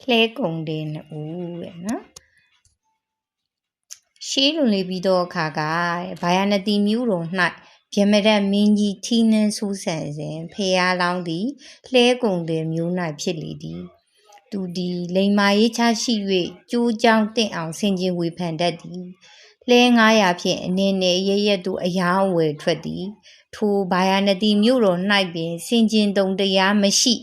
လှဲကုန်တဲ့ဦးတဲ့နော်ရှေးလွန်လေပြီးတော့အခါကဗာယာနတိမြို့တော်၌ဗျမရတ်မင်းကြီးထီးနှန်းဆိုးဆန်စဉ်ဖះလောင်းသည်လှဲကုန်တဲ့မြို့၌ဖြစ်လေသည်သူသည်လိမ္မာရေးချရှိ၍ကြိုးကြောင်းတင့်အောင်ဆင်ခြင်ဝေဖန်တတ်သည်လှဲ900ဖြင့်အနေနဲ့ရရက်သို့အယောင်းအဝယ်ထွက်သည်ထိုဗာယာနတိမြို့တော်၌ပင်ဆင်ခြင်တုံတရားမရှိ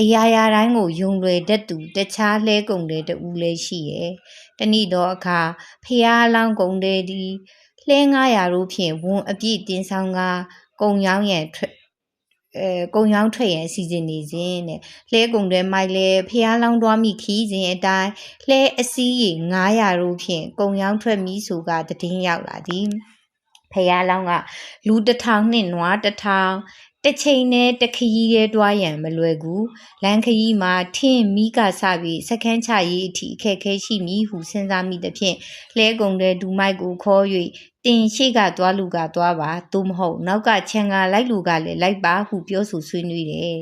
အရာရာတိုင်းကိုယုံလွယ်တတ်သူတခြားလှဲကုန်တဲ့တူလည်းရှိရဲ့တနည်းတော့အခါဖះလောင်းကုန်တဲ့ဒီလှဲ900တို့ဖြင့်ဝန်အပြည့်တင်ဆောင်ကကုံရောင်းရန်ကုံရောင်းထွက်ရန်အစီအစဉ်နေစဉ်တဲ့လှဲကုန်တဲ့မိုက်လဲဖះလောင်းသွားမိခီးစဉ်အတိုင်းလှဲအစည်းရေ900တို့ဖြင့်ကုံရောင်းထွက်မိဆိုကတည်င်းရောက်လာသည်ဖះလောင်းကလူ1000နှင့်နွား1000တစ်ချိန်နဲ့တခရီးရဲတွားရန်မလွယ်ကူလမ်းခရီးမှာထင်းမိကစပြီးစခန်းချရေးအထိအခက်ခဲရှိမည်ဟုစဉ်းစားမိသဖြင့်လှဲကုန်တဲ့ဒူမိုက်ကိုခေါ်၍တင်ရှိကသွားလူကသွားပါသို့မဟုတ်နောက်ကချန်ကလိုက်လူကလည်းလိုက်ပါဟုပြောဆိုဆွေးနွေးတယ်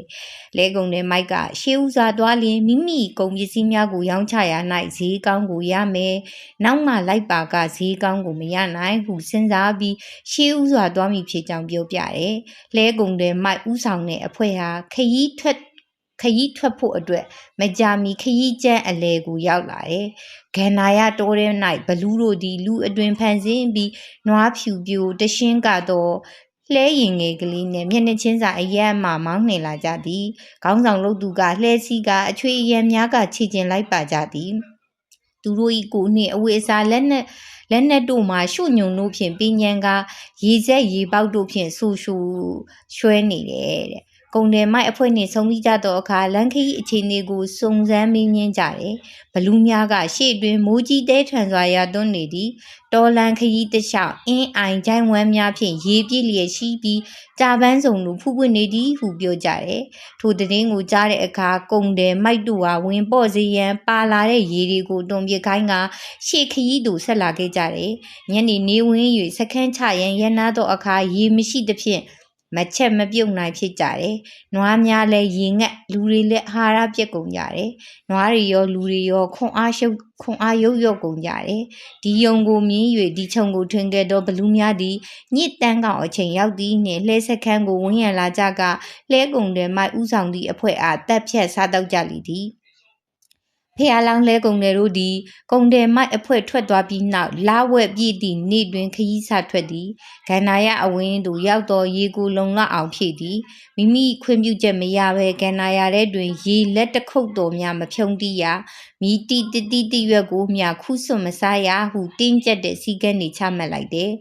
လဲကုန်တဲ့မိုက်ကရှေးဥစွာသွားလျင်မိမိကုန်ပစ္စည်းများကိုရောင်းချရာ၌ဈေးကောင်းကိုရမယ်နောက်မှလိုက်ပါကဈေးကောင်းကိုမရနိုင်ဟုစဉ်းစားပြီးရှေးဥစွာသွားမိဖြစ်ကြောင်းပြောပြတယ်လဲကုန်တဲ့မိုက်ဥဆောင်တဲ့အဖွဲ့ဟာခရီးထွက်ဖို့အတွက်မကြာမီခရီးကျန်းအလဲကိုရောက်လာတယ်။ဂန္ဓာရတောထဲ၌ဘလူးတို့သည်လူအတွင်ဖန်ဆင်းပြီးနွားဖြူပြိုတရှင်းကတော့လှဲရင်ငယ်ကလေးနဲ့မျက်နှာချင်းစာအရက်မှမောင်းနှင်လာကြသည်။ခေါင်းဆောင်လုပ်သူကလှဲစီးကအချွေအရံများကခြေကျင်လိုက်ပါကြသည်။သူတို့၏ကိုနှင့်အဝေအစားလက်နက်တို့မှာရှုညုံတို့ဖြင့်ပင်ញံကရေဆက်ရေပေါက်တို့ဖြင့်ဆူရှူရွှဲနေတယ်တဲ့ကုန်တယ်မိုက်အဖွဲ့နှင့်ဆုံးဖြတ်ကြသောအခါလန်ခီအခြေအနေကိုစုံစမ်းမေးမြန်းကြတယ်ဘလူးများကရှေ့တွင်မိုးကြီးတဲထန်စွာရသွန်းနေသည်တော်လန်ခရီးတစ်လျှောက်အင်းအိုင်ဂျိုင်းဝမ်းများဖြင့်ရေပြည့်လျက်ရှိပြီးကြာပန်းစုံတို့ဖူးပွင့်နေသည်ဟုပြောကြတယ်ထိုသတင်းကိုကြားတဲ့အခါကုန်တယ်မိုက်တို့ဟာဝင်ပေါ့စေရန်ပါလာတဲ့ရေတွေကိုတွန်ပစ်ခိုင်းကရှေ့ခရီးတို့ဆက်လာခဲ့ကြတယ်ညနေနေဝင်း၍စခန်းချရန်ရန်နာသောအခါရေမရှိသဖြင့်မချက်မပြုတ်နိုင်ဖြစ်ကြတယ်။နွားများလည်းရေငတ်လူတွေလည်းအာဟာရပြက်ကုန်ကြတယ်။နွားတွေရောလူတွေရောခွန်အားရုပ်ရော့ကုန်ကြတယ်။ဒီယုံကိုမြင်၍ဒီခြုံကိုထွင်ခဲ့သောဘလူးများသည်ညစ်တန်းကောင်အချိန်ရောက်သည်နှင့်လှဲစခန်းကိုဝန်းရံလာကြကလှဲကုန်တဲ့မိုက်ဥဆောင်သည့်အဖွဲ့အားတပ်ဖြတ်စားတောက်ကြလိသည်။ဖះလောင်းလဲကုန်တယ်တို့သည်ကုန်တယ်မိုက်အဖွဲ့ထွက်သွားပြီးနောက်လာဝက်ပြည့်သည့်နေ့တွင်ခရီးစထွက်သည်ဂန္ဓာရအဝင်းသို့ရောက်သောရေကိုလုံလောက်အောင်ဖြည့်သည်မိမိခွင့်ပြုချက်မရဘဲဂန္ဓာရထဲတွင်ရေလက်တစ်ခုပ်တော်များမဖြုံးတီးရမိတိတိရွက်ကိုမြခုစွန်မစားရဟုတင်းကျပ်တဲ့စီကံတွေချမှတ်လိုက်တယ်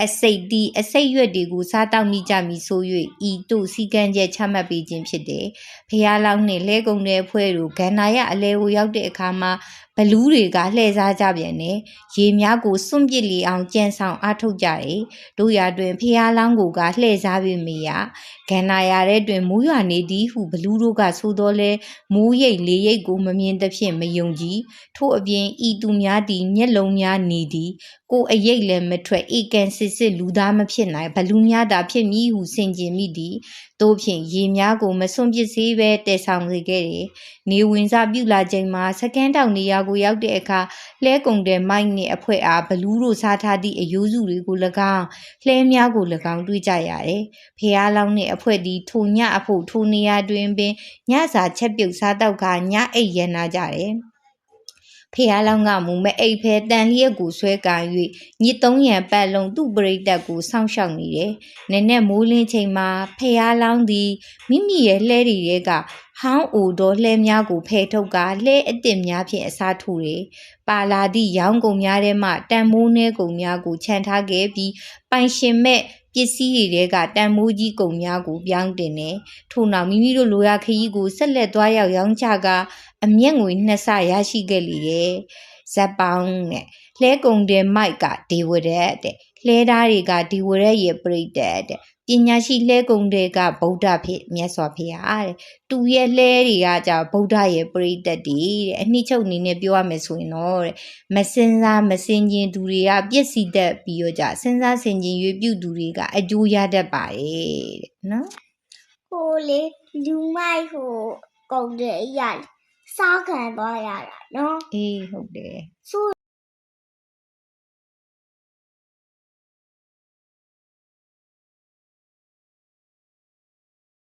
အစိတ်ရွက်တွေကိုစားတောက်မိကြမည်ဆို၍ဤတို့စီကံချက်ချမှတ်ပေးခြင်းဖြစ်တယ်ဖះလောင်းနှင့်လဲကုန်တဲ့အဖွဲ့တို့ဂန္ဓာရအလဲကိုရောက်တဲ့အခါမှာဘလူးတွေကလှည့်စားကြပြန်တယ်ရေများကိုစွန့်ပစ်လီအောင်ကြံဆောင်အားထုတ်ကြတယ်တို့ရတွင်ဖះလောင်းကိုကလှည့်စားပြီးမရဂန္ဓာရထဲတွင်မိုးရွာနေသည်ဟုဘလူးတို့ကဆိုတော့လဲမိုးရိပ်လေရိပ်ကိုမမြင်သဖြင့်မယုံကြည်ထို့အပြင်ဤသူများသည်မျက်လုံးများနေသည်ကိုအရိပ်လည်းမထွက်ဧကန်စစ်လူသားမဖြစ်နိုင်ဘလူးများသာဖြစ်မည်ဟုဆင်ခြင်မိသည်တို့ဖြင့်ရေများကိုမစွန့်ပစ်စေဘဲတည်ဆောင်စေခဲ့တယ်နေဝင်စားပြုလာချိန်မှာစကန်းတောင်နေရာကိုရောက်တဲ့အခါလှဲကုန်တဲ့မိုက်နှင့်အဖွဲ့အားဘလူးတို့စားထားသည့်အယိုးစုတွေကို၎င်းလှဲများကို၎င်းတွေ့ကြရတယ်ဖះလောင်းနှင့်အဖွဲ့သည်ထိုညအဖို့ထိုနေရာတွင်ပင်ညစာချက်ပြုတ်စားတော့ကညအိပ်ရန်နာကြတယ်ဖះလောင်းကမူမအိပ်ဖဲတန်လျက်ကိုဆွဲကန်၍ညစ်သုံးရန်ပတ်လုံးသူ့ပရိသတ်ကိုစောင့်ရှောက်နေတယ်။နည်းနည်းမိုးလင်းချိန်မှာဖះလောင်းသည်မိမိရဲ့လှဲတွေကဟောင်းအိုတော်လှဲများကိုဖယ်ထုတ်ကလှဲအစ်စ်များဖြင့်အစားထိုးတယ်။ပါလာသည့်ရောင်းကုန်များထဲမှတန်မိုးနှဲကုန်များကိုခြံထားခဲ့ပြီးပိုင်ရှင်မဲ့ပစ္စည်းတွေကတန်မိုးကြီးကုန်များကိုပြောင်းတင်တယ်။ထို့နောက်မိမိတို့လိုရာခရီးကိုဆက်လက်သွားရောက်ရောင်းချကအမျက်ငွေ2ဆရရှိခဲ့လေတယ်။ဇက်ပေါင်းနဲ့လှဲကုန်တဲ့မိုက်ကဒီဝရက်တဲ့လှဲသားတွေကဒီဝရက်ရဲ့ပရိသတ်တဲ့ ပညာရှိလှဲကုံတွေကဗုဒ္ဓဖြစ်မြတ်စွာဘုရားတဲ့သူရဲ့လှဲတွေကကြာဗုဒ္ဓရဲ့ပရိသတ်တွေတဲ့အနှစ်ချုပ်အနေနဲ့ပြောရမယ်ဆိုရင်တော့တဲ့မစင်စားမစင်ကျင်သူတွေကပြည့်စည်တတ်ပြီးတော့ကြာစဉ်းစားဆင်ခြင်ရွေးပြုသူတွေကအကျိုးရတတ်ပါတယ်တဲ့နော် ဟိုလေလူမိုက်ဟိုကုန်တဲ့အရာစားခံသွားရတာနော် အေးဟုတ်တယ် ဆို